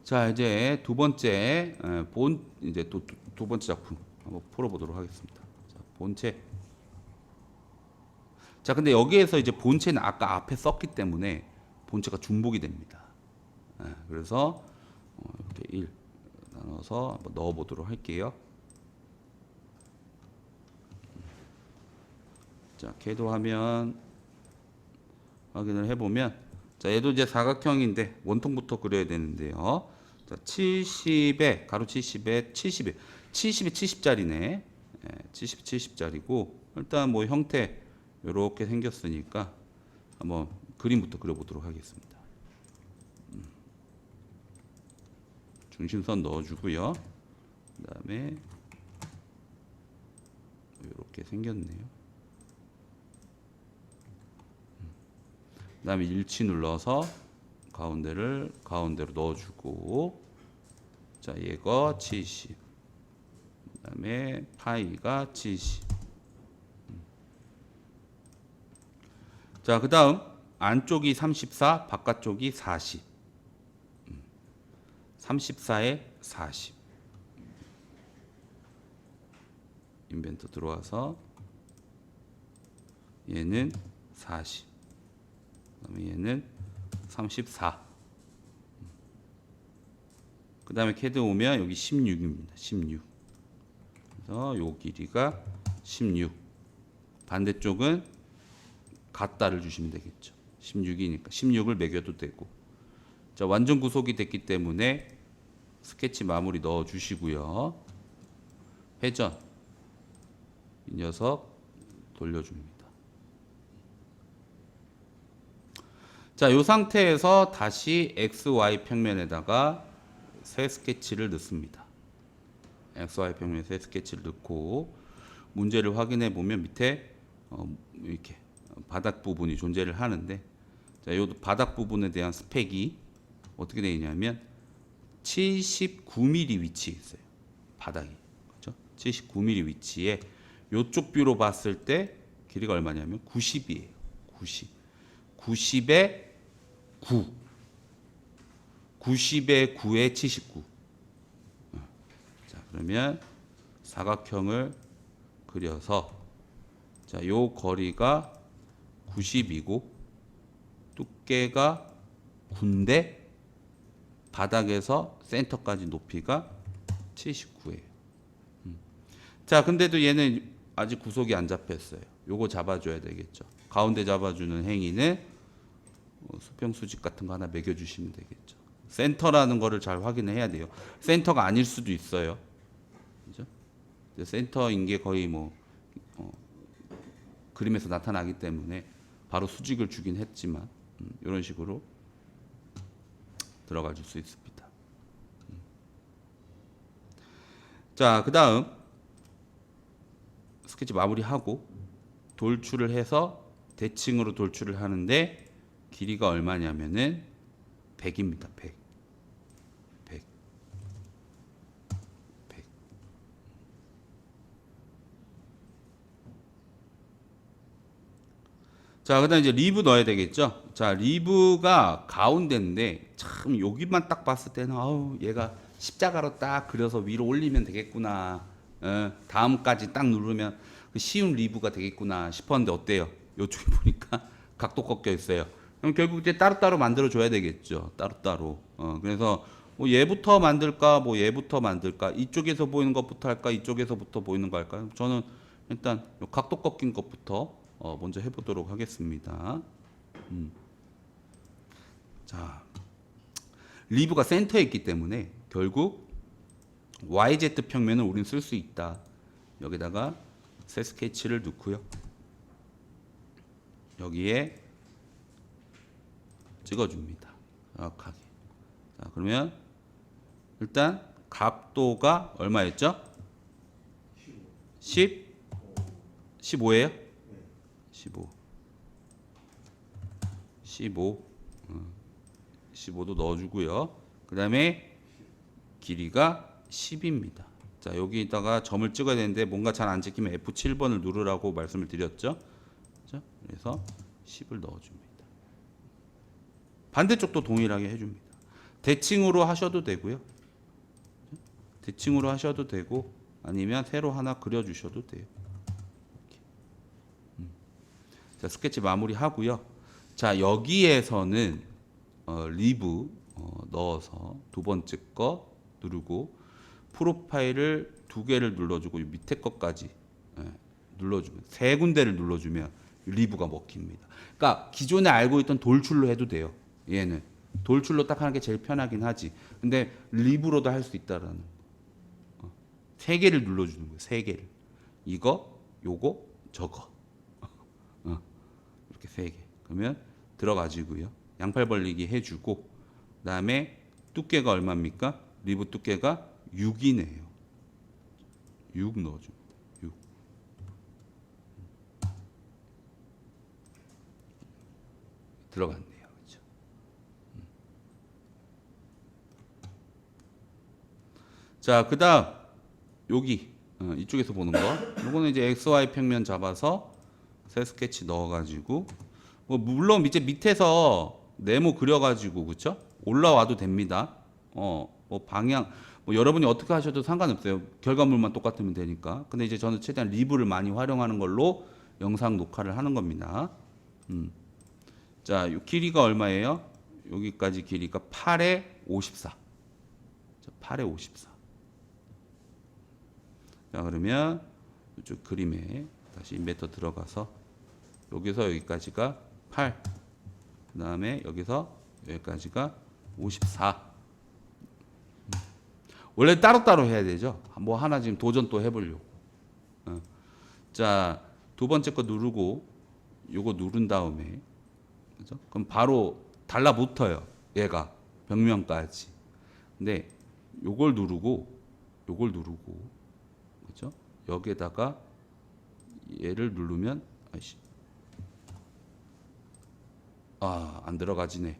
자, 이제 두 번째 이제 두 번째 작품 한번 풀어보도록 하겠습니다. 자, 본체. 자, 근데 여기에서 이제 본체는 아까 앞에 썼기 때문에 본체가 중복이 됩니다. 그래서 이렇게 1 나눠서 한번 넣어보도록 할게요. 자, 궤도화면 확인을 해보면, 자, 얘도 이제 사각형인데 원통부터 그려야 되는데요. 자, 70에 가로 70에 70에 70이 70짜리네. 70 70짜리고 일단 뭐 형태 이렇게 생겼으니까 한번 그림부터 그려보도록 하겠습니다. 중심선 넣어주고요. 그다음에 이렇게 생겼네요. 그다음에 일치 눌러서 가운데로 넣어주고, 자, 얘가 70, 그다음에 파이가 70. 자, 그다음 안쪽이 34, 바깥쪽이 40. 34에 40. 인벤터 들어와서 얘는 40. 그다음에 얘는 34. 그다음에 캐드 오면 여기 16입니다. 16. 그래서 요 길이가 16. 반대쪽은 같다를 주시면 되겠죠. 16이니까 16을 매겨도 되고. 자, 완전 구속이 됐기 때문에 스케치 마무리 넣어 주시고요. 회전. 이 녀석 돌려줍니다. 자, 이 상태에서 다시 XY 평면에다가 새 스케치를 넣습니다. XY 평면에 새 스케치를 넣고 문제를 확인해 보면 밑에 이렇게 바닥 부분이 존재를 하는데, 자, 이 바닥 부분에 대한 스펙이 어떻게 되어 있냐면 79mm 위치에 있어요. 바닥이. 그렇죠? 79mm 위치에 이쪽 뷰로 봤을 때 길이가 얼마냐면 90이에요. 90. 90에 9. 90에 9에 79. 자, 그러면 사각형을 그려서, 자, 요 거리가 90이고 두께가 9인데 바닥에서 센터까지 높이가 79예요. 자, 근데도 얘는 아직 구속이 안 잡혔어요. 요거 잡아줘야 되겠죠. 가운데 잡아주는 행위는 수평 수직 같은 거 하나 매겨주시면 되겠죠. 센터라는 거를 잘 확인해야 돼요. 센터가 아닐 수도 있어요. 그죠? 센터인 게 거의 뭐 그림에서 나타나기 때문에 바로 수직을 주긴 했지만 이런 식으로 들어가 줄 수 있습니다. 자, 그 다음 스케치 마무리하고 돌출을 해서 대칭으로 돌출을 하는데 길이가 얼마냐면은 100입니다. 100. 100. 100. 자, 그다음 이제 리브 넣어야 되겠죠. 자, 리브가 가운데인데 참 여기만 딱 봤을 때는 아우, 얘가 십자가로 딱 그려서 위로 올리면 되겠구나. 다음까지 딱 누르면 쉬운 리브가 되겠구나 싶었는데 어때요? 이쪽에 보니까 각도 꺾여 있어요. 그럼 결국 이제 따로따로 만들어 줘야 되겠죠. 따로따로. 그래서 뭐 얘부터 만들까, 뭐 얘부터 만들까, 이쪽에서 보이는 것부터 할까, 이쪽에서부터 보이는 거 할까요? 저는 일단 각도 꺾인 것부터 먼저 해보도록 하겠습니다. 자, 리브가 센터에 있기 때문에 결국 YZ 평면을 우린 쓸 수 있다. 여기다가 새 스케치를 넣고요. 여기에 찍어줍니다. 정확하게. 자, 그러면 일단 각도가 얼마였죠? 10? 15예요? 15. 15. 15도 넣어주고요. 그 다음에 길이가 10입니다. 자, 여기다가 점을 찍어야 되는데 뭔가 잘 안 찍히면 F7번을 누르라고 말씀을 드렸죠. 그래서 10을 넣어줍니다. 반대쪽도 동일하게 해줍니다. 대칭으로 하셔도 되고요. 대칭으로 하셔도 되고 아니면 세로 하나 그려주셔도 돼요. 자, 스케치 마무리 하고요. 자, 여기에서는 리브 넣어서 두 번째 거 누르고 프로파일을 두 개를 눌러주고 이 밑에 것까지 눌러주면 세 군데를 눌러주면 리브가 먹힙니다. 그러니까 기존에 알고 있던 돌출로 해도 돼요. 얘는 돌출로 딱 하는 게 제일 편하긴 하지. 근데 리브로도 할 수 있다라는 세 개를 눌러주는 거예요. 세 개를 이거, 요거, 저거 이렇게 세 개. 그러면 들어가지고요. 양팔 벌리기 해주고 그다음에 두께가 얼마입니까? 리브 두께가 6이네요. 6 넣어줍니다. 6. 들어갔네요. 그렇죠? 자, 그다음 여기 이쪽에서 보는 거. 이거는 이제 XY 평면 잡아서 새 스케치 넣어가지고 뭐 물론 이제 밑에서 네모 그려가지고 그렇죠? 올라와도 됩니다. 뭐 방향 뭐 여러분이 어떻게 하셔도 상관없어요. 결과물만 똑같으면 되니까. 근데 이제 저는 최대한 리브를 많이 활용하는 걸로 영상 녹화를 하는 겁니다. 자, 요 길이가 얼마예요? 여기까지 길이가 8에 54. 자, 8에 54. 자, 그러면 이쪽 그림에 다시 인벤터 들어가서 여기서 여기까지가 8. 그다음에 여기서 여기까지가 54. 원래 따로따로 해야 되죠. 뭐 하나 지금 도전 또 해보려고. 자, 두 번째 거 누르고 요거 누른 다음에 그죠? 그럼 바로 달라붙어요. 얘가 벽면까지. 근데 요걸 누르고 그죠? 여기에다가 얘를 누르면 아이씨. 안 들어가지네.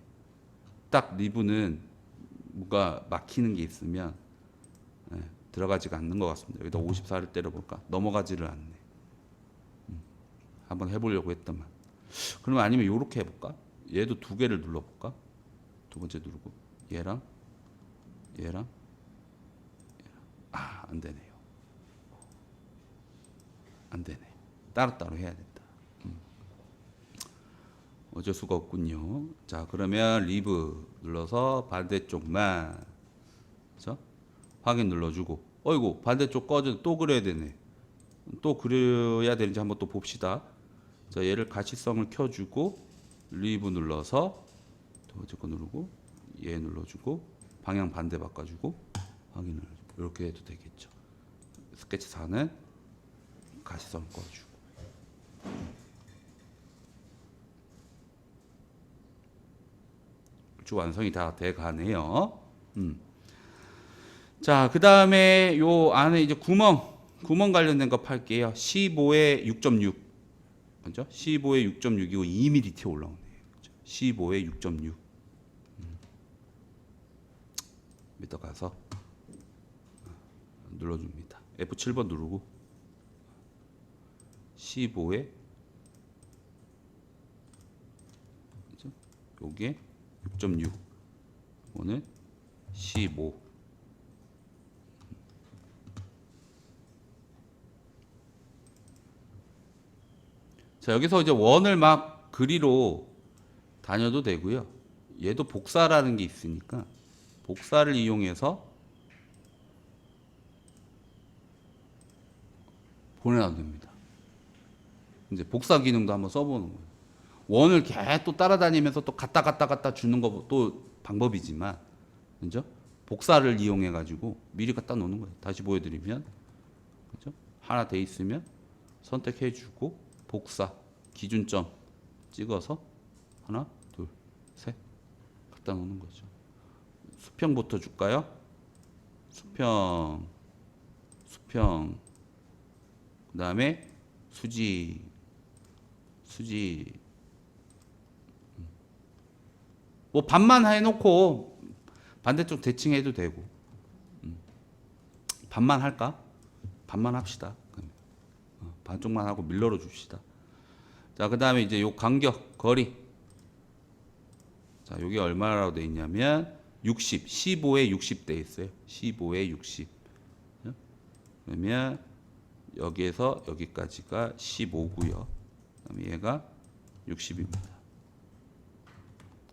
딱 리브는 뭐가 막히는 게 있으면 들어가지가 않는 것 같습니다. 여기다 54를 때려볼까? 넘어가지를 않네. 한번 해보려고 했더만. 그러면 아니면 요렇게 해볼까? 얘도 두 개를 눌러볼까? 두 번째 누르고 얘랑 안 되네요. 안 되네. 따로따로 해야 된다. 어쩔 수가 없군요. 자, 그러면 리브 눌러서 반대쪽만 그렇죠? 확인 눌러주고 어이구 반대쪽 꺼져 또 그려야 되네. 또 그려야 되는지 한번 또 봅시다. 자, 얘를 가시성을 켜주고 리브 눌러서 두 번째 거 누르고 얘 눌러주고 방향 반대 바꿔주고 확인을 이렇게 해도 되겠죠. 스케치 4는 가시성 꺼주고 쭉 완성이 다 돼 가네요. 자, 그 다음에 요 안에 이제 구멍 관련된 거 팔게요. 15에 6.6. 그죠? 15에 6.6이고 2mm 티 올라오네요. 그죠? 15에 6.6. 밑에 가서 눌러줍니다. F7번 누르고 15에 그죠? 요게 6.6. 이거는 15. 자, 여기서 이제 원을 막 그리로 다녀도 되고요. 얘도 복사라는 게 있으니까 복사를 이용해서 보내놔도 됩니다. 이제 복사 기능도 한번 써보는 거예요. 원을 계속 따라다니면서 또 갖다 주는 것도 방법이지만, 그죠? 복사를 이용해 가지고 미리 갖다 놓는 거예요. 다시 보여드리면, 그죠? 하나 돼 있으면 선택해주고 복사 기준점 찍어서 하나, 둘, 셋 갖다 놓는 거죠. 수평부터 줄까요? 수평, 그 다음에 수직. 뭐 반만 해놓고 반대쪽 대칭해도 되고. 반만 할까? 반만 합시다. 반쪽만 하고 밀러로 줍시다. 자, 그 다음에 이제 요 간격, 거리. 자, 요게 얼마라고 돼 있냐면 60, 15에 60 돼 있어요. 15에 60. 그러면 여기에서 여기까지가 15고요. 그다음에 얘가 60입니다.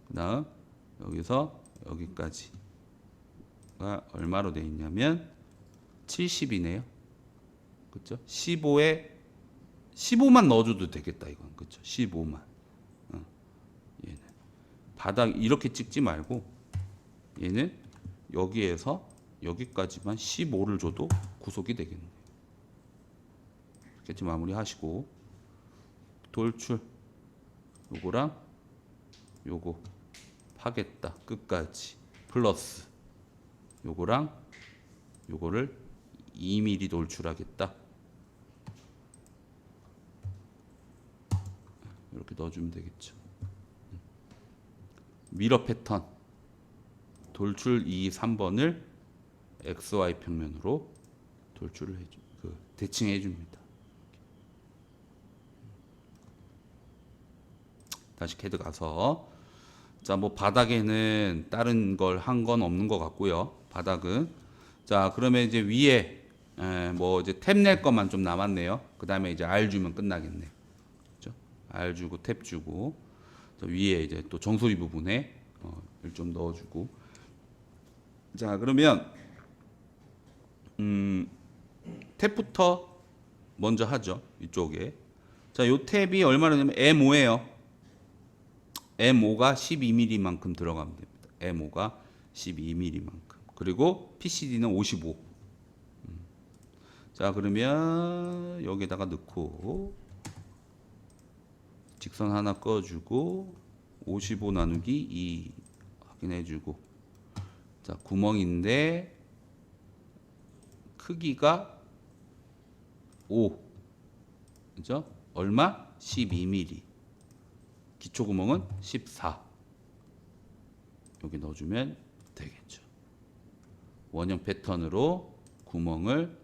그다음 여기서 여기까지가 얼마로 돼 있냐면 70이네요. 그렇죠? 15만 넣어줘도 되겠다 이건. 그렇죠? 15만. 얘는 바닥 이렇게 찍지 말고 얘는 여기에서 여기까지만 15를 줘도 구속이 되겠네요. 스케치 마무리 하시고 돌출 요거랑 요거 하겠다 끝까지 플러스 요거랑 요거를 2mm 돌출하겠다. 이렇게 넣어주면 되겠죠. 미러 패턴 돌출 2, 3번을 XY 평면으로 돌출을 대칭해 줍니다. 다시 CAD 가서 자, 뭐 바닥에는 다른 걸 한 건 없는 것 같고요. 바닥은 자, 그러면 이제 위에 뭐 이제 탭 낼 것만 좀 남았네요. 그 다음에 이제 R 주면 끝나겠네. 그렇죠? R 주고 탭 주고 위에 이제 또 정수리 부분에 좀 넣어주고. 자, 그러면 탭부터 먼저 하죠. 이쪽에. 자, 요 탭이 얼마냐면 M5예요. M5가 12mm만큼 들어가면 됩니다. M5가 12mm만큼. 그리고 PCD는 55. 자, 그러면 여기다가 넣고 직선 하나 꺼주고 55 나누기 2 확인해주고. 자, 구멍인데 크기가 5. 그죠? 얼마? 12mm. 기초 구멍은 14. 여기 넣어주면 되겠죠. 원형 패턴으로 구멍을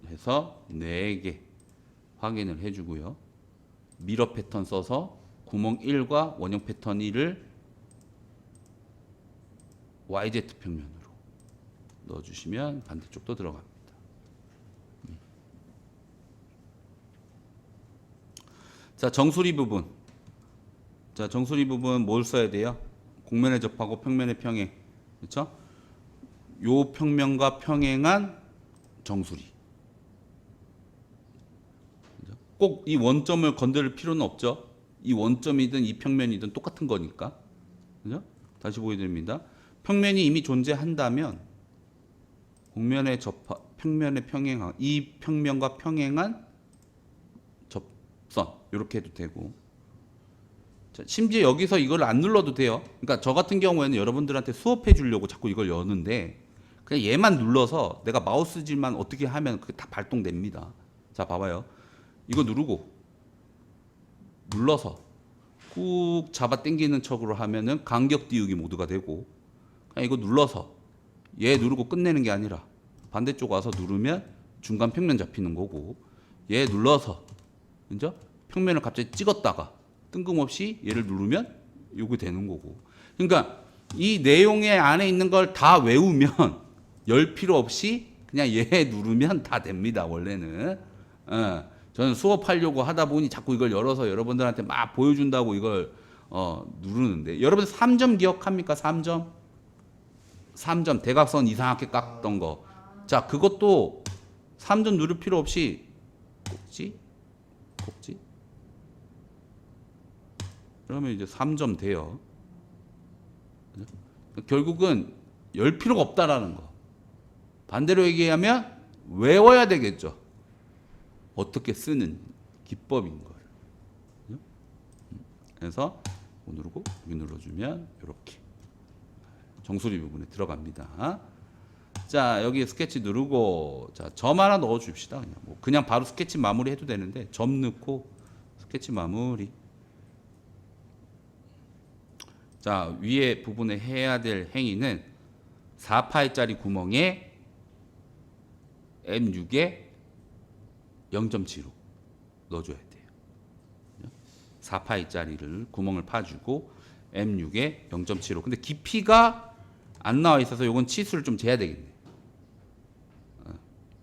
해서 4개 확인을 해주고요. 미러 패턴 써서 구멍 1과 원형 패턴 1을 YZ 평면으로 넣어주시면 반대쪽도 들어갑니다. 자, 정수리 부분. 자, 정수리 부분 뭘 써야 돼요? 곡면에 접하고 평면에 평행. 그렇죠? 요 평면과 평행한 정수리. 꼭 이 원점을 건드릴 필요는 없죠. 이 원점이든 이 평면이든 똑같은 거니까. 그죠? 다시 보여드립니다. 평면이 이미 존재한다면 곡면에 평면에 평행한 이 평면과 평행한 접선 이렇게 해도 되고. 자, 심지어 여기서 이걸 안 눌러도 돼요. 그러니까 저 같은 경우에는 여러분들한테 수업해 주려고 자꾸 이걸 여는데 그냥 얘만 눌러서 내가 마우스질만 어떻게 하면 그게 다 발동됩니다. 자, 봐봐요. 이거 누르고 눌러서 꾹 잡아 당기는 척으로 하면은 간격 띄우기 모드가 되고, 그냥 이거 눌러서 얘 누르고 끝내는 게 아니라 반대쪽 와서 누르면 중간 평면 잡히는 거고, 얘 눌러서 그죠? 평면을 갑자기 찍었다가 뜬금없이 얘를 누르면 이게 되는 거고. 그러니까 이 내용의 안에 있는 걸 다 외우면 열 필요 없이 그냥 얘 누르면 다 됩니다. 원래는. 저는 수업하려고 하다 보니 자꾸 이걸 열어서 여러분들한테 막 보여준다고 이걸 누르는데, 여러분들 3점 기억합니까? 3점? 3점 대각선 이상하게 깎던 거. 자, 그것도 3점 누를 필요 없이 꼭지 그러면 이제 3점 돼요. 결국은 열 필요가 없다라는 거. 반대로 얘기하면 외워야 되겠죠. 어떻게 쓰는 기법인 거예요. 그래서 누르고 여기 눌러주면 이렇게 정수리 부분에 들어갑니다. 자, 여기 스케치 누르고 자, 점 하나 넣어 줍시다. 그냥 바로 스케치 마무리 해도 되는데 점 넣고 스케치 마무리. 자, 위에 부분에 해야 될 행위는 4파이짜리 구멍에 M6에 0.75 넣어줘야 돼요. 4파이짜리를 구멍을 파주고 M6에 0.75. 근데 깊이가 안 나와 있어서 요건 치수를 좀 재야 되겠네.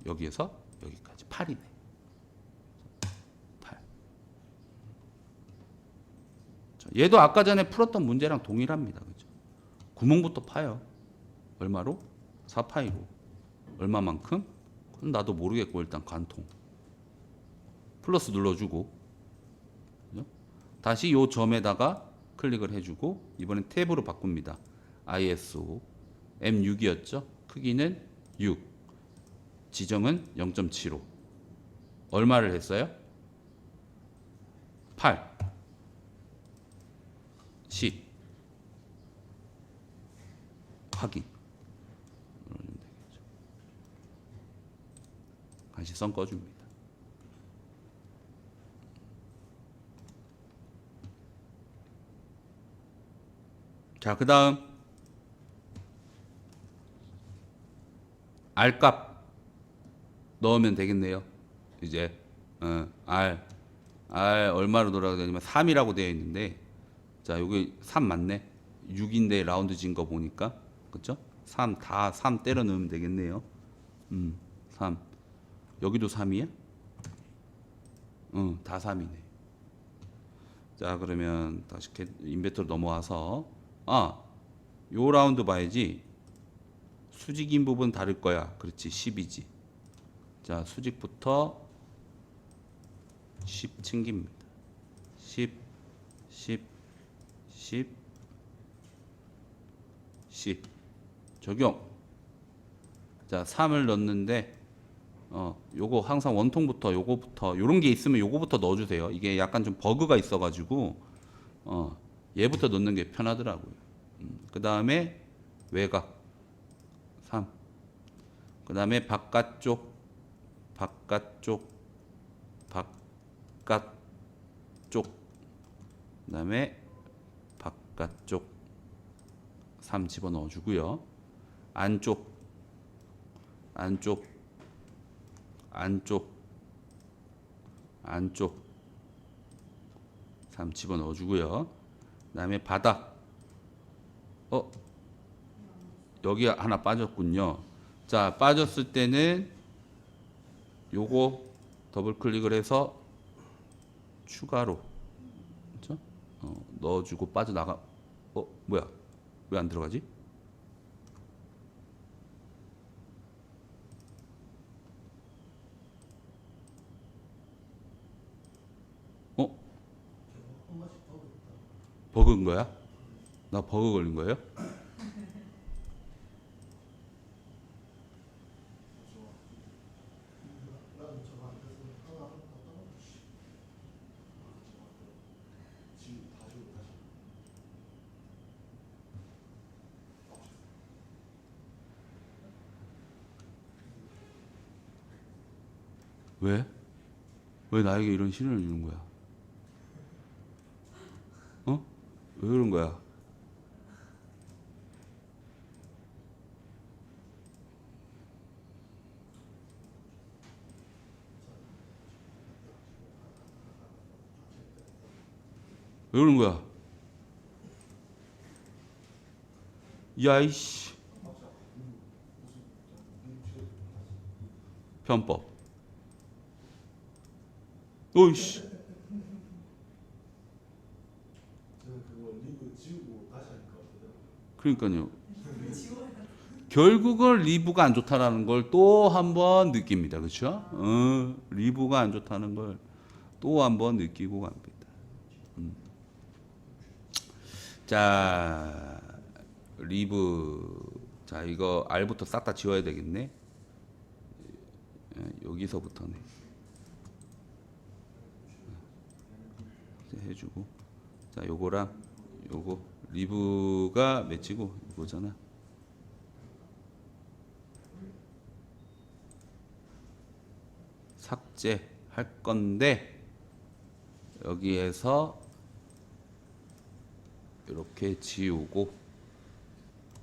여기에서 여기까지 8이네. 8. 자, 얘도 아까 전에 풀었던 문제랑 동일합니다. 그죠? 구멍부터 파요. 얼마로? 4파이로. 얼마만큼? 그건 나도 모르겠고 일단 관통. 플러스 눌러주고. 그죠? 다시 요 점에다가 클릭을 해주고 이번엔 탭으로 바꿉니다. ISO M6이었죠? 크기는 6. 지정은 0.75. 얼마를 했어요? 8. 10. 확인. 누르면 되겠죠. 간시성 꺼줍니다. 자, 그 다음 R값 넣으면 되겠네요. 이제 R 얼마로 돌아가야 되냐면 3이라고 되어 있는데, 자 여기 3 맞네. 6인데 라운드 진 거 보니까 그렇죠? 3 다 3 때려 넣으면 되겠네요. 3 여기도 3이야? 다 3이네. 자 그러면 다시 인벤토리 넘어와서 요 라운드 봐야지. 수직인 부분 다를 거야. 그렇지 10이지. 자 수직부터 10 챙깁니다. 10 10 10 10 적용. 자 3을 넣는데 요거 항상 원통부터 요거부터 요런 게 있으면 요거부터 넣어주세요. 이게 약간 좀 버그가 있어가지고 얘부터 넣는 게 편하더라고요. 그 다음에 외곽 3. 그 다음에 바깥쪽 그 다음에 바깥쪽 3 집어넣어 주고요. 안쪽 3 집어넣어 주고요. 그 다음에 바닥 여기 하나 빠졌군요. 자 빠졌을 때는 요거 더블 클릭을 해서 추가로 그렇죠? 넣어주고 빠져나가. 뭐야? 왜 안 들어가지? 버그인 거야? 나 버그 걸린 거예요? 왜? 왜 나에게 이런 시련을 주는 거야? 왜 그런 거야? 왜 그런 거야? 야이씨. 편법. 오이씨. 그러니까요. 결국은 리브가 안 좋다라는 걸 또 한 번 느낍니다. 그렇죠? 리브가 안 좋다는 걸 또 한 번 느끼고 갑니다. 자, 리브. 자, 이거 R부터 싹 다 지워야 되겠네. 여기서부터네. 해주고. 자, 요거랑 요거 리브가 맺히고 이거잖아. 삭제할 건데 여기에서 이렇게 지우고.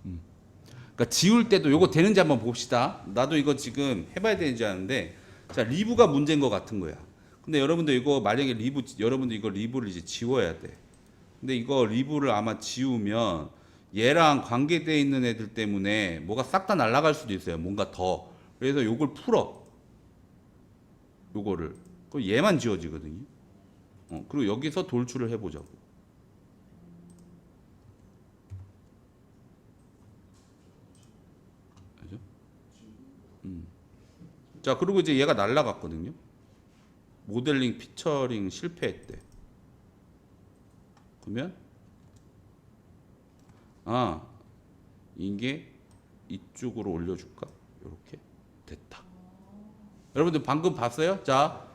그러니까 지울 때도 요거 되는지 한번 봅시다. 나도 이거 지금 해봐야 되는지 아는데, 자 리브가 문제인 것 같은 거야. 근데 여러분들 이거 만약에 여러분들 이거 리브를 이제 지워야 돼. 근데 이거 리브를 아마 지우면 얘랑 관계되어 있는 애들 때문에 뭐가 싹 다 날아갈 수도 있어요. 뭔가 더. 그래서 요걸 풀어. 요거를. 그럼 얘만 지워지거든요. 그리고 여기서 돌출을 해보자고. 그죠? 자, 그리고 이제 얘가 날아갔거든요. 모델링 피처링 실패했대. 그러면 이게 이쪽으로 올려줄까? 이렇게 됐다. 여러분들 방금 봤어요? 자,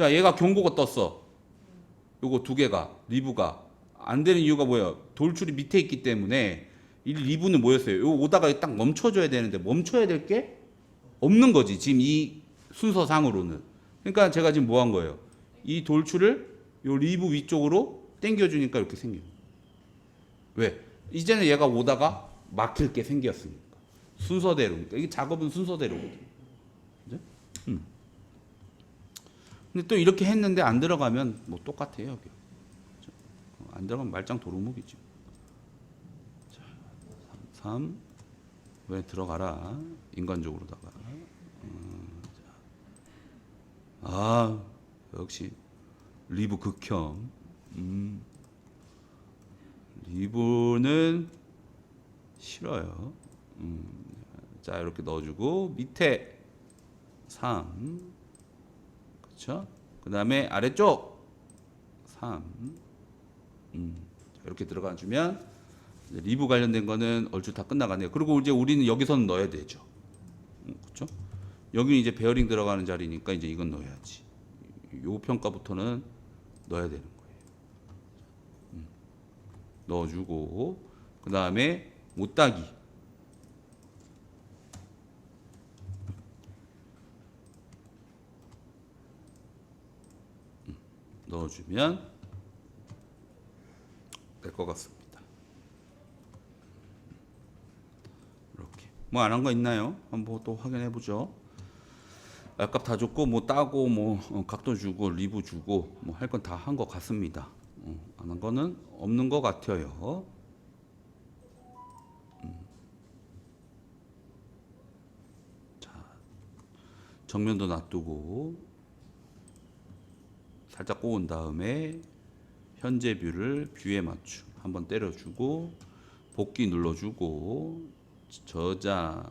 얘가 경고가 떴어. 요거 두 개가 리브가 안 되는 이유가 뭐예요? 돌출이 밑에 있기 때문에 이 리브는 뭐였어요? 요 오다가 딱 멈춰줘야 되는데 멈춰야 될 게 없는 거지. 지금 이 순서상으로는. 그러니까 제가 지금 뭐 한 거예요? 이 돌출을 요 리브 위쪽으로 당겨주니까 이렇게 생겨요. 왜? 이제는 얘가 오다가 막힐 게 생겼으니까. 순서대로. 그러니까 이게 작업은 순서대로거든요. 그죠? 근데 또 이렇게 했는데 안 들어가면 뭐 똑같아요. 여기. 그죠? 안 들어가면 말짱 도루묵이죠. 자, 3. 왜 들어가라. 인간적으로다가. 역시 리브 극혐. 리브는 싫어요. 자, 이렇게 넣어주고 밑에 3. 그렇죠? 그 다음에 아래쪽 3. 이렇게 들어가 주면 리브 관련된 거는 얼추 다 끝나가네요. 그리고 이제 우리는 여기서는 넣어야 되죠. 그렇죠? 여기는 이제 베어링 들어가는 자리니까 이제 이건 넣어야지. 요 평가부터는 넣어야 되는 거예요. 넣어주고 그 다음에 못따기 넣어주면 될 것 같습니다. 이렇게 뭐 안 한 거 있나요? 한번 또 확인해 보죠. 약값 다 줬고 뭐 따고 뭐 각도 주고 리브 주고 뭐 할 건 다 한 것 같습니다. 안 한 거는 없는 것 같아요. 자, 정면도 놔두고 살짝 꼬은 다음에 현재 뷰를 뷰에 맞춤 한번 때려주고 복귀 눌러주고 저장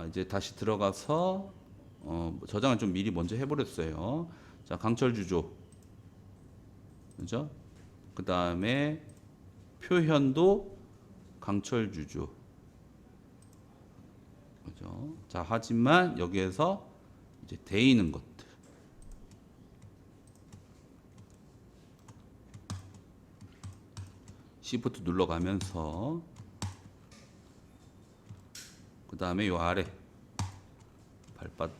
이제 다시 들어가서 저장을 좀 미리 먼저 해버렸어요. 자, 강철 주조, 그죠? 그 다음에 표현도 강철 주조, 그죠? 자, 하지만 여기에서 이제 데이는 것들. 시프트 눌러가면서 그 다음에 요 아래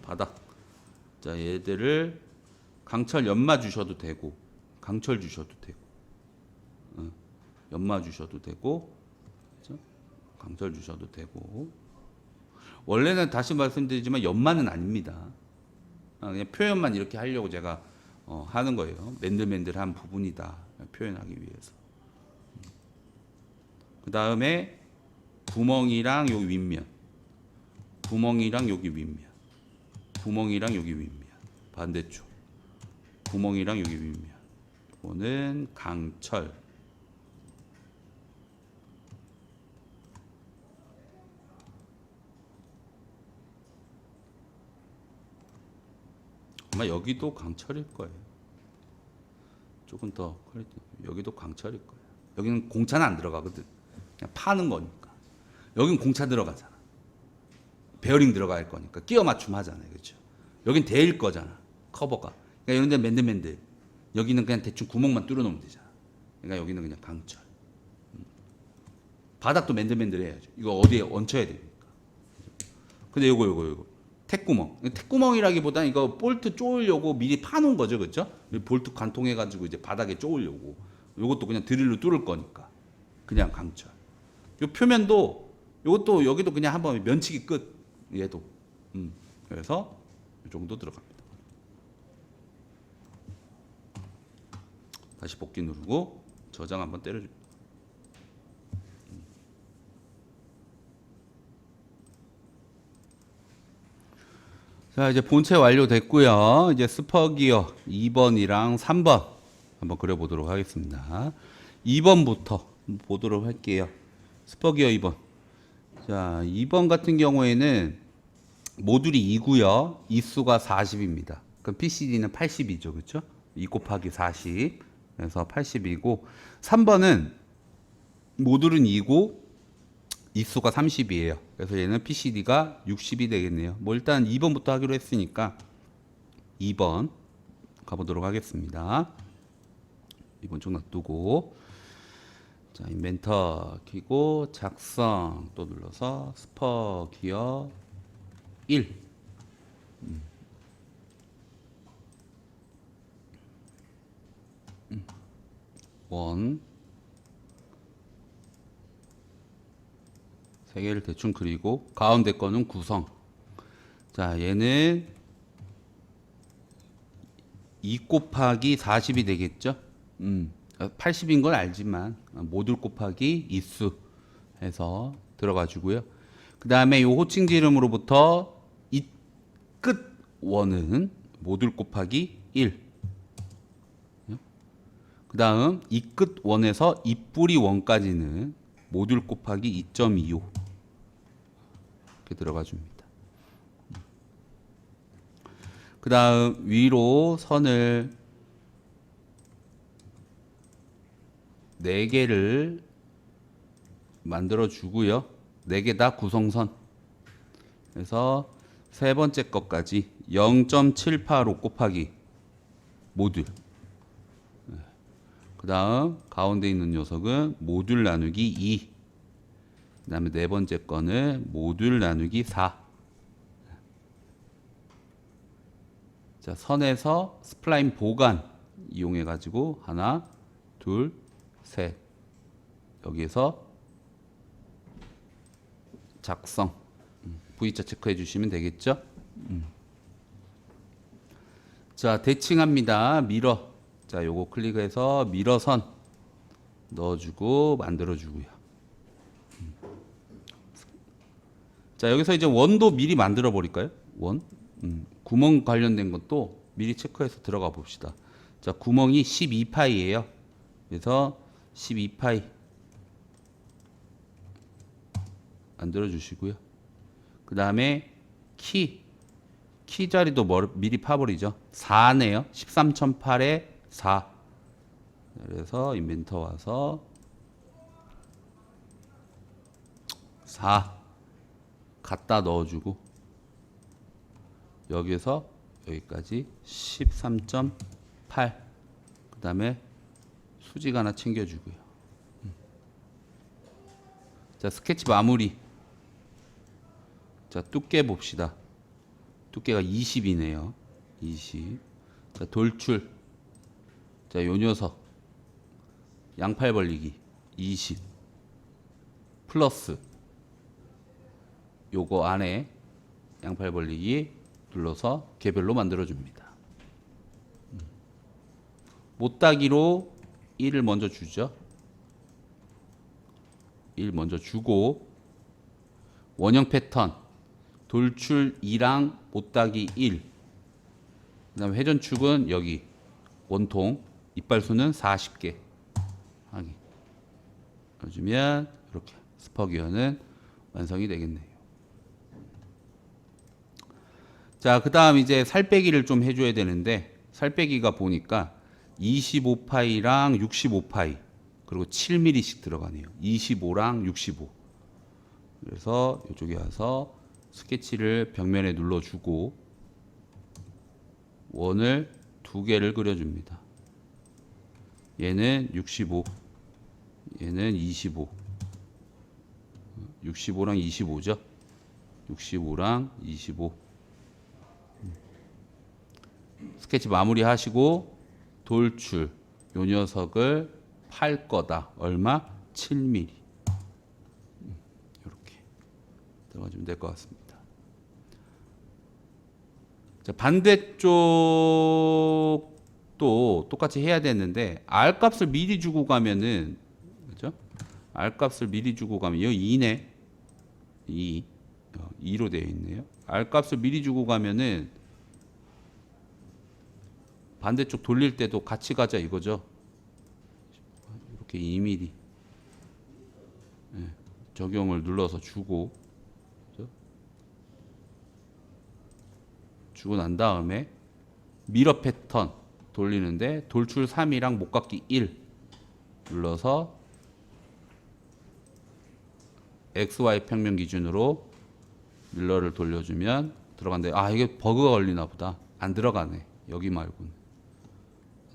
바닥. 자, 얘들을 강철 연마 주셔도 되고 강철 주셔도 되고 연마 주셔도 되고 그렇죠? 강철 주셔도 되고 원래는 다시 말씀드리지만 연마는 아닙니다. 그냥 표현만 이렇게 하려고 제가 하는 거예요. 맨들맨들한 부분이다 표현하기 위해서. 그 다음에 구멍이랑 여기 윗면, 구멍이랑 여기 윗면, 구멍이랑 여기 윗면, 반대쪽 구멍이랑 여기 윗면. 이거는 강철. 아마 여기도 강철일 거예요. 조금 더 퀄리티. 여기도 강철일 거예요. 여기는 공차는 안 들어가거든. 그냥 파는 거니까. 여긴 공차 들어가잖아. 베어링 들어갈 거니까 끼워 맞춤 하잖아요. 그렇죠? 여긴 대일 거잖아. 커버가. 그러니까 이런 데 맨들맨들. 여기는 그냥 대충 구멍만 뚫어 놓으면 되잖아. 그러니까 여기는 그냥 강철. 바닥도 맨들맨들 해야죠. 이거 어디에 얹혀야 되니까. 근데 요거 택구멍. 택구멍이라기보다는 이거 볼트 쪼으려고 미리 파놓은 거죠. 그렇죠? 볼트 관통해 가지고 이제 바닥에 쪼으려고. 요것도 그냥 드릴로 뚫을 거니까. 그냥 강철. 요 표면도 요것도 여기도 그냥 한번 면치기 끝. 얘도. 그래서 이 정도 들어갑니다. 다시 복귀 누르고 저장 한번 때려줍니다. 자, 이제 본체 완료됐고요. 이제 스퍼기어 2번이랑 3번 한번 그려보도록 하겠습니다. 2번부터 보도록 할게요. 스퍼기어 2번. 자, 2번 같은 경우에는 모듈이 2고요. 이수가 40입니다. 그럼 PCD는 80이죠. 그렇죠? 2 곱하기 40. 그래서 80이고 3번은 모듈은 2고 이수가 30이에요. 그래서 얘는 PCD가 60이 되겠네요. 뭐 일단 2번부터 하기로 했으니까 2번 가보도록 하겠습니다. 2번 쭉 놔두고 자, 인벤터 키고 작성 또 눌러서 스퍼기어 1 원 세 개를 대충 그리고 가운데 거는 구성. 자, 얘는 2 곱하기 40이 되겠죠? 80인 건 알지만 모듈 곱하기 이수 해서 들어가주고요. 그 다음에 이 호칭 지름으로부터 이 끝 원은 모듈 곱하기 1. 그 다음 이 끝 원에서 이 뿌리 원까지는 모듈 곱하기 2.25 이렇게 들어가 줍니다. 그 다음 위로 선을 4개를 만들어 주고요. 4개 다 구성선. 그래서 세 번째 것까지 0.785 곱하기 모듈. 그 다음 가운데 있는 녀석은 모듈 나누기 2. 그 다음에 네 번째 거는 모듈 나누기 4. 자, 선에서 스플라인 보관 이용해 가지고 하나, 둘, 셋. 여기에서 작성 V자 체크해 주시면 되겠죠. 자, 대칭합니다. 미러. 자, 요거 클릭해서 미러선 넣어주고 만들어주고요. 자, 여기서 이제 원도 미리 만들어 버릴까요? 원. 구멍 관련된 것도 미리 체크해서 들어가 봅시다. 자, 구멍이 12파이예요. 그래서 12파이 만들어 주시고요. 그 다음에 키 자리도 미리 파버리죠. 4네요. 13,008에 4. 그래서 인벤터 와서 4 갖다 넣어주고 여기에서 여기까지 13.8. 그 다음에 수직 하나 챙겨주고요. 자, 스케치 마무리. 자, 두께 봅시다. 두께가 20이네요. 20. 자, 돌출. 자, 요 녀석. 양팔 벌리기. 20. 플러스. 요거 안에 양팔 벌리기 눌러서 개별로 만들어줍니다. 못따기로 1을 먼저 주죠. 1 먼저 주고 원형 패턴 돌출 2랑 못따기 1. 그 다음에 회전축은 여기 원통 이빨수는 40개 하기 해주면 이렇게 스퍼기어는 완성이 되겠네요. 자, 그 다음 이제 살 빼기를 좀 해줘야 되는데 살 빼기가 보니까 25파이랑 65파이 그리고 7mm씩 들어가네요. 25랑 65. 그래서 이쪽에 와서 스케치를 벽면에 눌러주고 원을 2개를 그려줍니다. 얘는 65, 얘는 25. 65랑 25죠. 65랑 25. 스케치 마무리 하시고 돌출 요 녀석을 팔 거다. 얼마? 7mm. 이렇게 들어가주면 될 것 같습니다. 자, 반대쪽도 똑같이 해야 되는데 R 값을 미리 주고 가면은 그죠? R 값을 미리 주고 가면 여기 2네. 2로 되어 있네요. R 값을 미리 주고 가면은 반대쪽 돌릴 때도 같이 가자 이거죠. 이렇게 2mm 적용을 눌러서 주고 그죠? 주고 난 다음에 미러 패턴 돌리는데 돌출 3이랑 목깎기 1 눌러서 XY 평면 기준으로 밀러를 돌려주면 들어간대. 아 이게 버그가 걸리나 보다. 안 들어가네. 여기 말고는.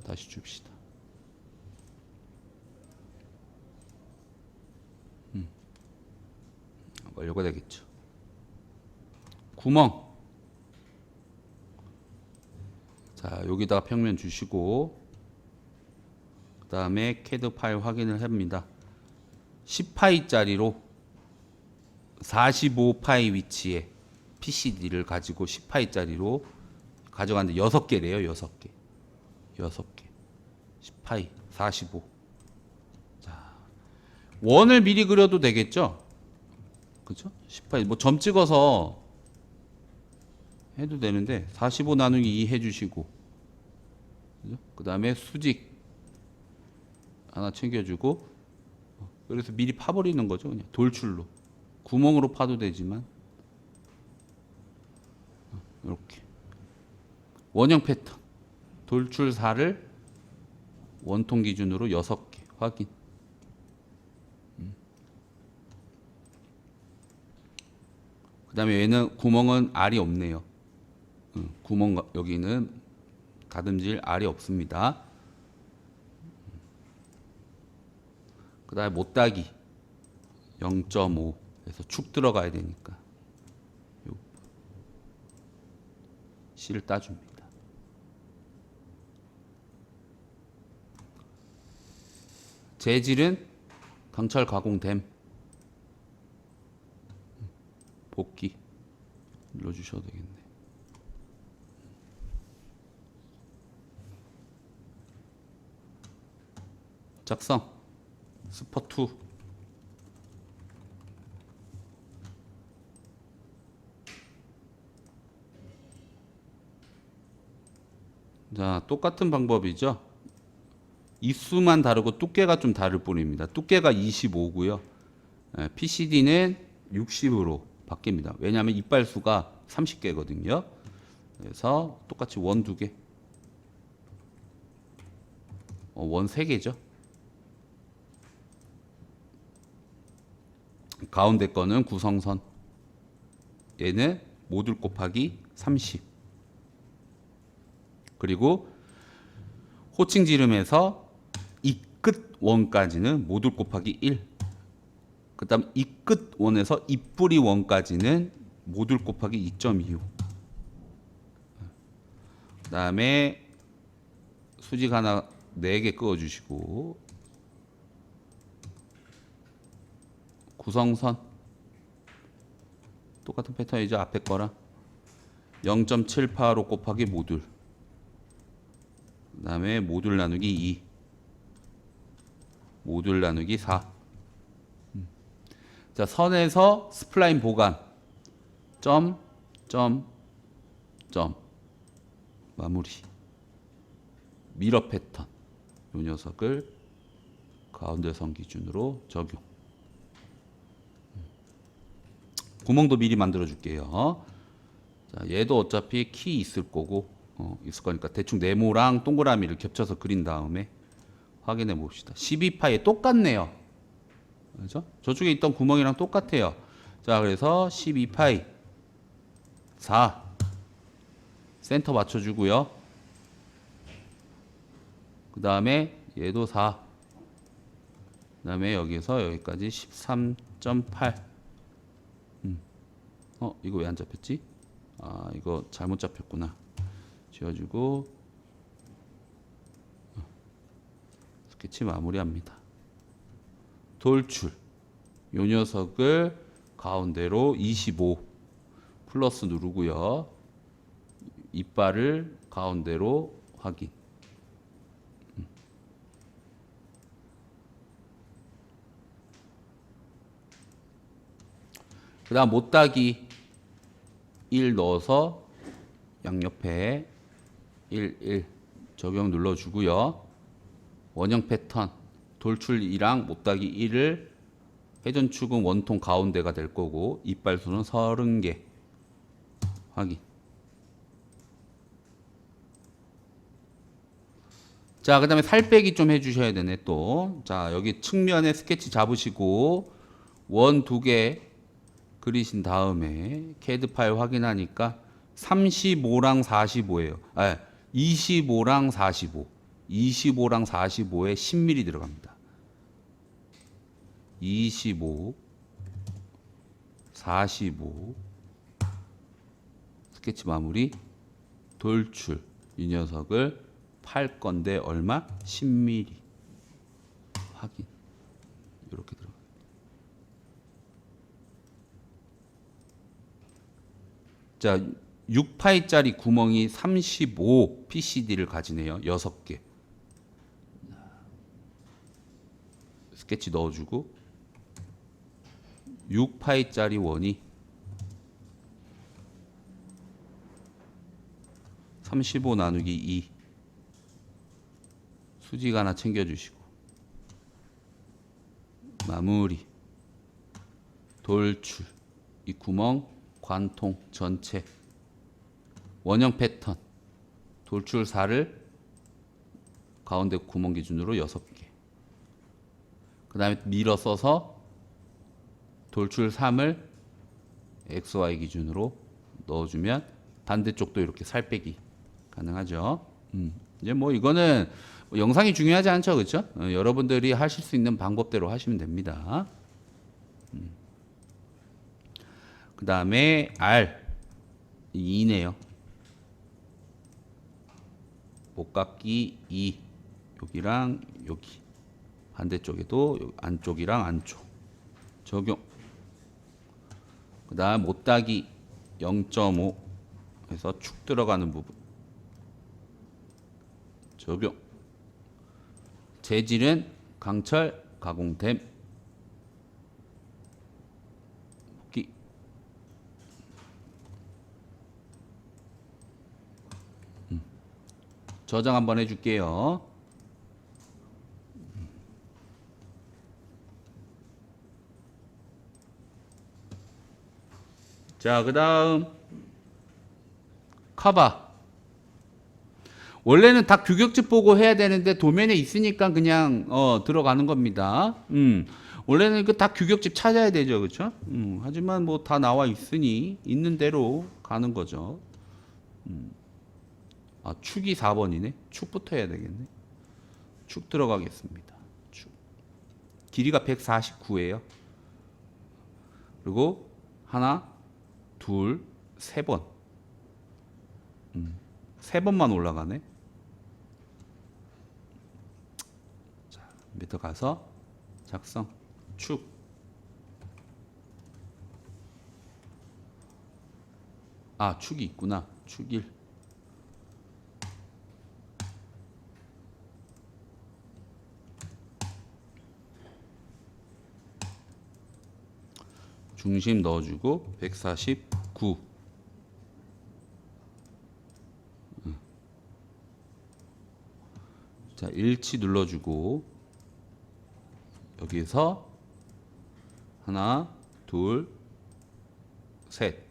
다시 줍시다. 완료가 되겠죠. 구멍. 자 여기다가 평면 주시고 그 다음에 CAD 파일 확인을 합니다. 10파이짜리로 45파이 위치에 PCD를 가지고 10파이짜리로 가져갔는데 6개래요. 6개 10파이 45. 자 원을 미리 그려도 되겠죠. 그죠? 10파이 뭐 점 찍어서 해도 되는데 45 나누기 2 해주시고 그 다음에 수직 하나 챙겨주고 그래서 미리 파버리는 거죠. 그냥 돌출로 구멍으로 파도 되지만 이렇게 원형 패턴 돌출 4를 원통 기준으로 6개 확인. 그 다음에 얘는 구멍은 R이 없네요. 구멍 여기는 다듬질 R이 없습니다. 그 다음에 못따기 0.5 해서 축 들어가야 되니까 C를 따줍니다. 재질은 강철 가공됨. 복귀 눌러주셔도 되겠네. 작성 스퍼2 자 똑같은 방법이죠. 입수만 다르고 두께가 좀 다를 뿐입니다. 두께가 25고요. PCD는 60으로 바뀝니다. 왜냐하면 이빨수가 30개거든요. 그래서 똑같이 원 2개, 원 3개죠. 가운데 거는 구성선. 얘는 모듈 곱하기 30. 그리고 호칭 지름에서 이 끝 원까지는 모듈 곱하기 1. 그 다음 이 끝 원에서 이 뿌리 원까지는 모듈 곱하기 2.25. 그 다음에 수직 하나 4개 그어주시고 구성선 똑같은 패턴이죠. 앞에 거랑 0.78로 곱하기 모듈. 그 다음에 모듈 나누기 2 모듈 나누기 4. 자 선에서 스플라인 보관 점 마무리. 미러 패턴 이 녀석을 가운데 선 기준으로 적용. 구멍도 미리 만들어 줄게요. 자 얘도 어차피 키 있을 거고 있을 거니까 대충 네모랑 동그라미를 겹쳐서 그린 다음에 확인해 봅시다. 12파이 똑같네요. 그렇죠? 저쪽에 있던 구멍이랑 똑같아요. 자 그래서 12파이 4 센터 맞춰주고요. 그 다음에 얘도 4. 그 다음에 여기서 여기까지 13.8. 이거 왜 안 잡혔지? 아 이거 잘못 잡혔구나. 지워주고 스케치 마무리합니다. 돌출 요 녀석을 가운데로 25 플러스 누르고요. 이빨을 가운데로 확인. 그 다음 못따기 1 넣어서 양옆에 1, 1 적용 눌러주고요. 원형 패턴 돌출 2랑 못따기 1을 회전축은 원통 가운데가 될 거고 이빨 수는 30개 확인. 자, 그 다음에 살 빼기 좀 해주셔야 되네 또. 자, 여기 측면에 스케치 잡으시고 원 2개 그리신 다음에 CAD 파일 확인하니까 35랑 45예요. 25랑 45. 25랑 45에 10mm 들어갑니다. 25, 45, 스케치 마무리, 돌출. 이 녀석을 팔 건데 얼마? 10mm. 확인. 이렇게 들어가. 자, 6파이짜리 구멍이 35 PCD를 가지네요. 6개. 스케치 넣어주고 6파이짜리 원이 35 나누기 2 수직 하나 챙겨주시고 마무리 돌출 이 구멍 관통 전체 원형 패턴 돌출 4를 가운데 구멍 기준으로 6개 그 다음에 밀어 써서 돌출 3을 XY 기준으로 넣어주면 반대쪽도 이렇게 살 빼기 가능하죠. 이제 뭐 이거는 영상이 중요하지 않죠, 그렇죠? 여러분들이 하실 수 있는 방법대로 하시면 됩니다. 그 다음에 R 2네요. 목깎기 2 여기랑 여기 반대쪽에도 안쪽이랑 안쪽 적용. 그 다음 못따기 0.5 해서 축 들어가는 부분 적용. 재질은 강철 가공됨. 복귀. 저장 한번 해줄게요. 자, 그 다음 커버. 원래는 다 규격집 보고 해야 되는데 도면에 있으니까 그냥 들어가는 겁니다. 원래는 그 다 규격집 찾아야 되죠, 그렇죠? 하지만 뭐 다 나와 있으니 있는 대로 가는 거죠. 아, 축이 4번이네. 축부터 해야 되겠네. 축 들어가겠습니다. 축. 길이가 149예요. 그리고 하나, 둘, 세 번. 세 번만 올라가네. 자, 밑에 가서 작성. 축. 아, 축이 있구나. 축 1. 중심 넣어주고 149. 자, 일치 눌러주고 여기서 하나, 둘, 셋.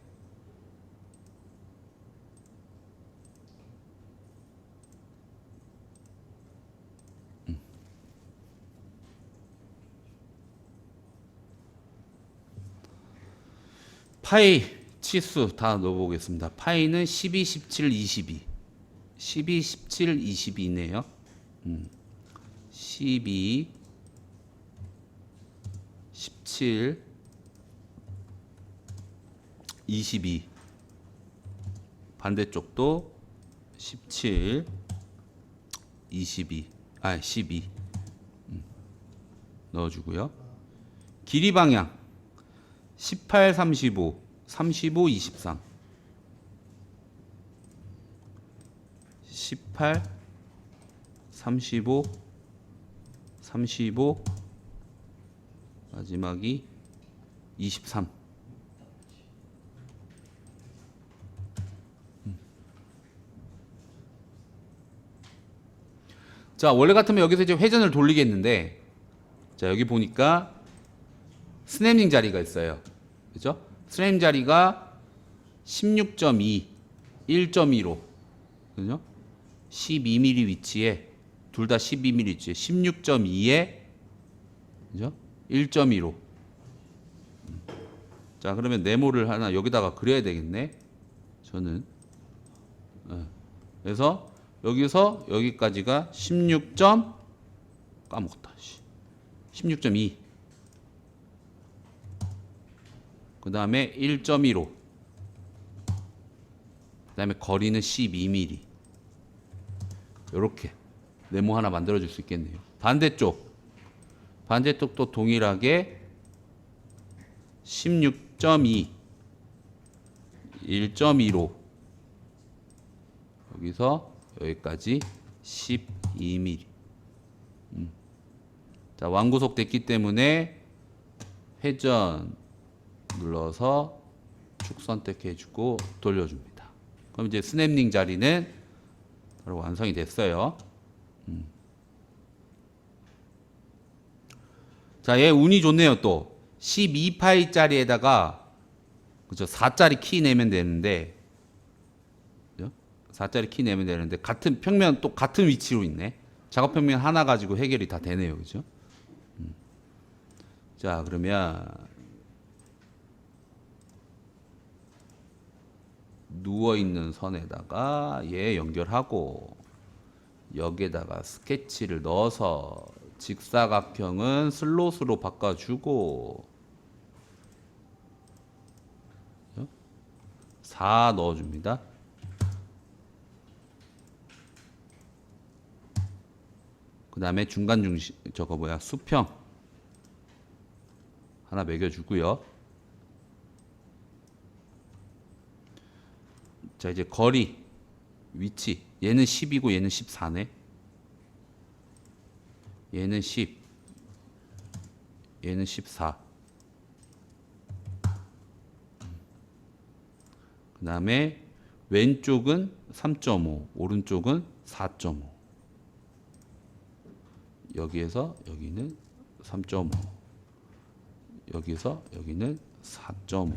파이 치수 다 넣어보겠습니다. 파이는 12, 17, 22. 12, 17, 22네요. 12, 17, 22. 반대쪽도 17, 22. 12. 넣어주고요. 길이 방향 18, 35, 35, 23. 18, 35, 35, 마지막이 23. 자, 원래 같으면 여기서 이제 회전을 돌리겠는데, 자, 여기 보니까 스냅링 자리가 있어요. 그죠? 스냅링 자리가 16.2, 1.2로. 그죠? 12mm 위치에, 둘 다 12mm 위치에 16.2에, 그죠? 1.2로. 자, 그러면 네모를 하나 여기다가 그려야 되겠네. 저는. 그래서 여기서 여기까지가 16. 까먹었다. 16.2. 그 다음에 1.15. 그 다음에 거리는 12mm. 요렇게 네모 하나 만들어 줄 수 있겠네요. 반대쪽도 동일하게 16.2, 1.15. 여기서 여기까지 12mm. 자, 완구속 됐기 때문에 회전 눌러서 축 선택해주고 돌려줍니다. 그럼 이제 스냅링 자리는 바로 완성이 됐어요. 자, 얘 운이 좋네요. 또 12파이짜리에다가 그죠? 4짜리 키 내면 되는데, 그죠? 4짜리 키 내면 되는데 같은 평면 또 같은 위치로 있네. 작업 평면 하나 가지고 해결이 다 되네요. 그죠? 자, 그러면 누워 있는 선에다가 얘 연결하고 여기에다가 스케치를 넣어서 직사각형은 슬롯으로 바꿔주고 4 넣어줍니다. 그 다음에 중간 중심 저거 뭐야 수평 하나 매겨주고요. 자, 이제 거리 위치 얘는 10이고 얘는 14네. 얘는 10, 얘는 14. 그 다음에 왼쪽은 3.5, 오른쪽은 4.5. 여기에서 여기는 3.5, 여기서 여기는 4.5.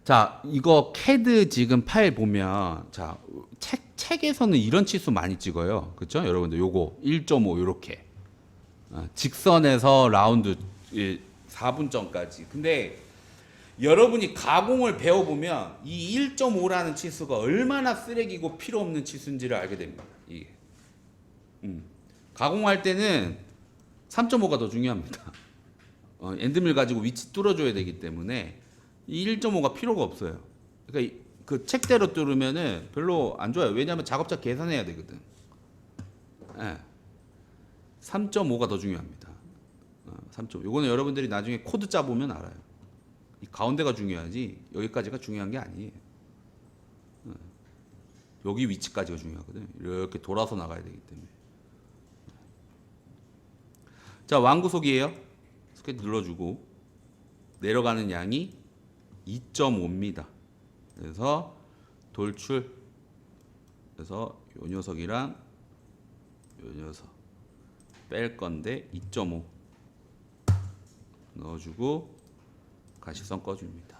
자, 이거 CAD 지금 파일 보면, 자, 책에서는 이런 치수 많이 찍어요. 그렇죠? 여러분들 요거 1.5 요렇게. 직선에서 라운드 4분점까지. 근데 여러분이 가공을 배워보면 이 1.5라는 치수가 얼마나 쓰레기고 필요 없는 치수인지를 알게 됩니다. 이게. 가공할 때는 3.5가 더 중요합니다. 엔드밀 가지고 위치 뚫어줘야 되기 때문에 이 1.5가 필요가 없어요. 그러니까 그 책대로 뚫으면은 별로 안 좋아요. 왜냐하면 작업자 계산해야 되거든. 3.5가 더 중요합니다. 3.5. 요거는 여러분들이 나중에 코드 짜 보면 알아요. 이 가운데가 중요하지 여기까지가 중요한 게 아니에요. 여기 위치까지가 중요하거든. 이렇게 돌아서 나가야 되기 때문에. 자, 완구속이에요. 스케치 눌러주고 내려가는 양이 2.5입니다. 그래서 돌출. 그래서 요 녀석이랑 요 녀석 뺄 건데 2.5 넣어주고 가시선 꺼줍니다.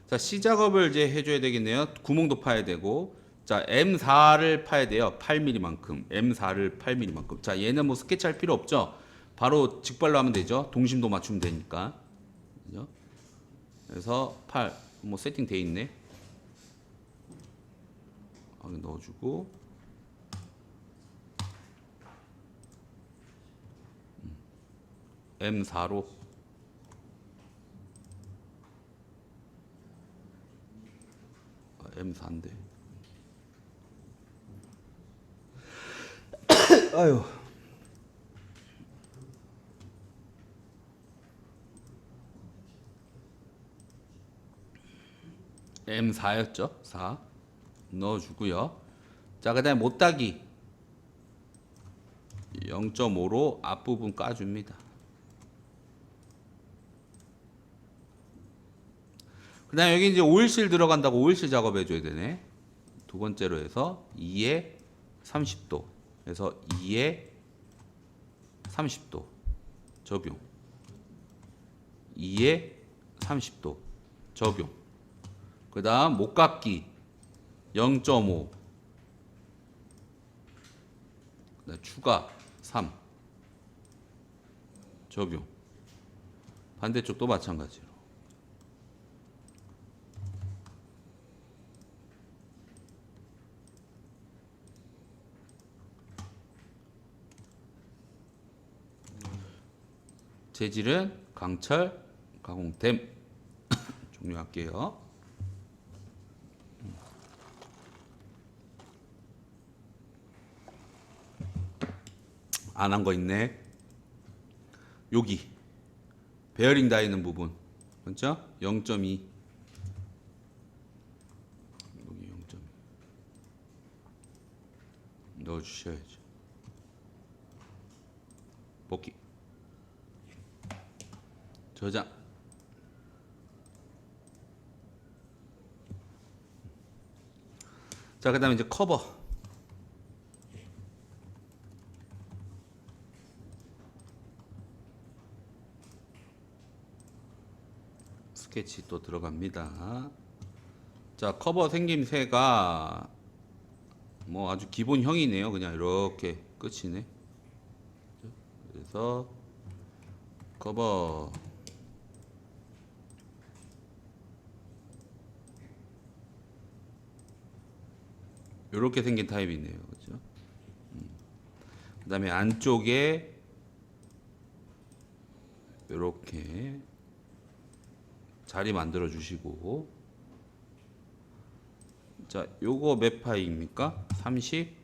자, C 작업을 이제 해줘야 되겠네요. 구멍도 파야 되고, 자, M4를 파야 돼요. 8mm만큼. M4를 8mm만큼. 자, 얘는 뭐 스케치 할 필요 없죠. 바로 직발로 하면 되죠. 동심도 맞추면 되니까. 그죠? 그래서 8, 뭐 세팅 돼 있네. 여기 넣어주고, M4로. M4인데. 아유. M4였죠. 4 넣어주고요. 자, 그 다음에 못따기 0.5로 앞부분 까줍니다. 그 다음에 여기 이제 오일실 들어간다고 오일실 작업해줘야 되네. 두 번째로 해서 2에 30도. 그래서 2에 30도 적용. 2에 30도 적용. 그 다음 목깎기 0.5. 그다음 추가 3 적용. 반대쪽도 마찬가지로. 재질은 강철 가공됨. 종료할게요. 안 한 거 있네. 여기 베어링 다 있는 부분 그렇죠? 0.2 여기 0.2 넣어주셔야죠. 복귀 저장. 자, 그 다음에 이제 커버. 스케치 또 들어갑니다. 자, 커버 생김새가 뭐 아주 기본형이네요. 그냥 이렇게 끝이네. 그래서 커버 이렇게 생긴 타입이네요. 그렇죠? 그 다음에 안쪽에 이렇게 자리 만들어 주시고. 자, 요거 몇 파이입니까? 30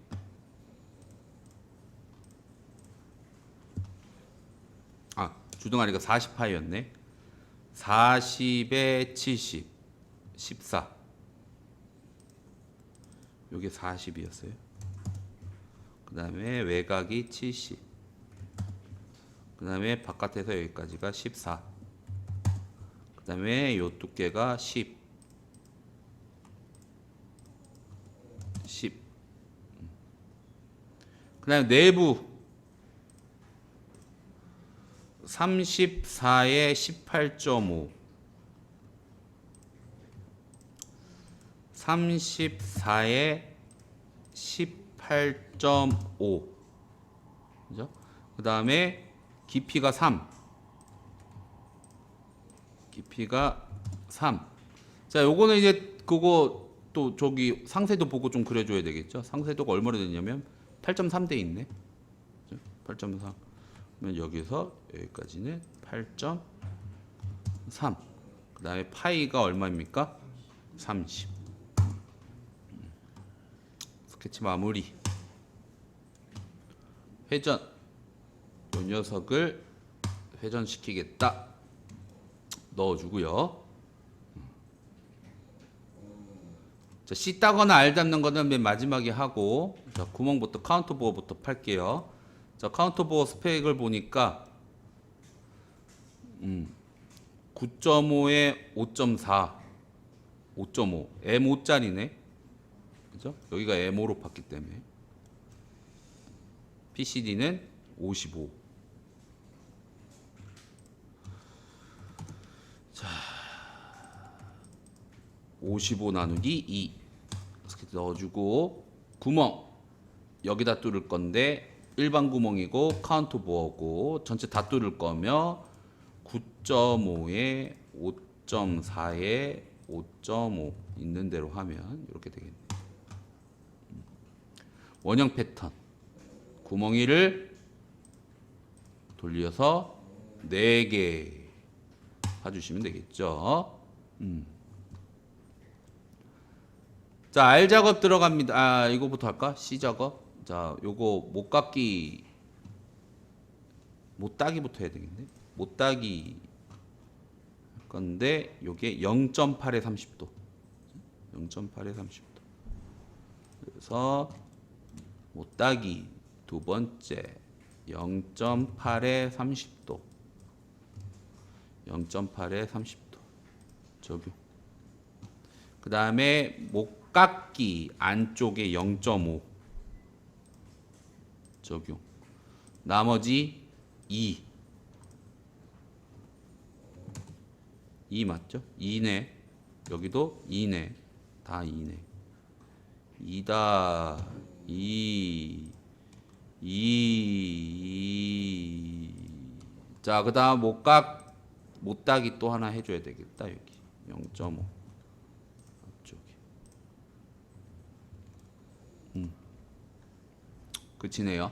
주둥아리가 40파이였네. 40에 70 14. 요게 40이었어요. 그 다음에 외곽이 70. 그 다음에 바깥에서 여기까지가 14. 그 다음에 요 두께가 10. 그 다음에 내부 34에 18.5. 34에 18.5. 그죠? 그 다음에 깊이가 3. 깊이가 3. 자, 요거는 이제 그거 또 저기 상세도 보고 좀 그려줘야 되겠죠? 상세도가 얼마나 되냐면 8.3 돼 있네. 8.3. 그러면 여기서 여기까지는 8.3. 그 다음에 파이가 얼마입니까? 30. 스케치 마무리. 회전. 요 녀석을 회전시키겠다. 넣어주고요. 자, C 따거나 R 잡는 거는 맨 마지막에 하고. 자, 구멍부터 카운터 보어부터 팔게요. 자, 카운터 보어 스펙을 보니까 9.5에 5.4 5.5 M5짜리네. 그죠? 여기가 M5로 팠기 때문에 PCD는 55. 자, 55 나누기 2 스케치 넣어주고. 구멍 여기다 뚫을 건데 일반 구멍이고 카운터 보어고 전체 다 뚫을 거며 9.5에 5.4에 5.5 있는 대로 하면 이렇게 되겠네요. 원형 패턴 구멍이를 돌려서 4개 봐주시면 되겠죠. 자, R 작업 들어갑니다. 이거부터 할까? C 작업. 자, 요거 못깎기 못따기부터 해야 되겠네. 못따기 할 건데 요게 0.8에 30도. 0.8에 30도. 그래서 못따기 두 번째 0.8에 30도. 0.8에 30도. 적용. 그 다음에 목깎기 안쪽에 0.5 적용. 나머지 2 맞죠? 2네. 여기도 2네. 다 2네. 2다. 2. 자, 그 다음 못따기 또 하나 해줘야 되겠다. 여기 0.5 앞쪽에. 끝이네요.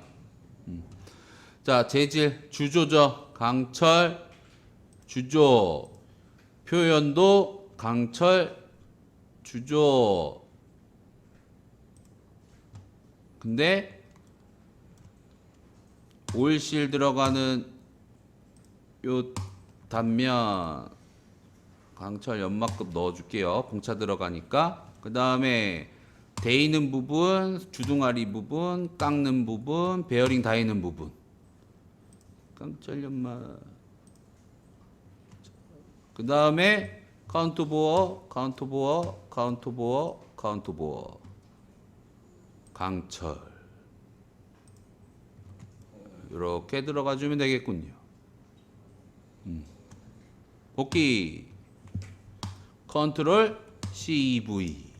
자, 재질 주조죠. 강철 주조. 표현도 강철 주조. 근데 오일실 들어가는 요 단면 강철 연마급 넣어줄게요. 공차 들어가니까. 그 다음에 데이는 부분, 주둥아리 부분, 깎는 부분, 베어링 다이는 부분. 강철 연마. 그 다음에 카운트 보어, 카운트 보어, 카운트 보어, 카운트 보어. 강철. 이렇게 들어가 주면 되겠군요. 복귀. 컨트롤 CV.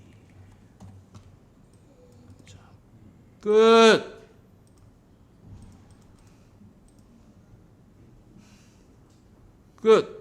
자, 끝. 끝.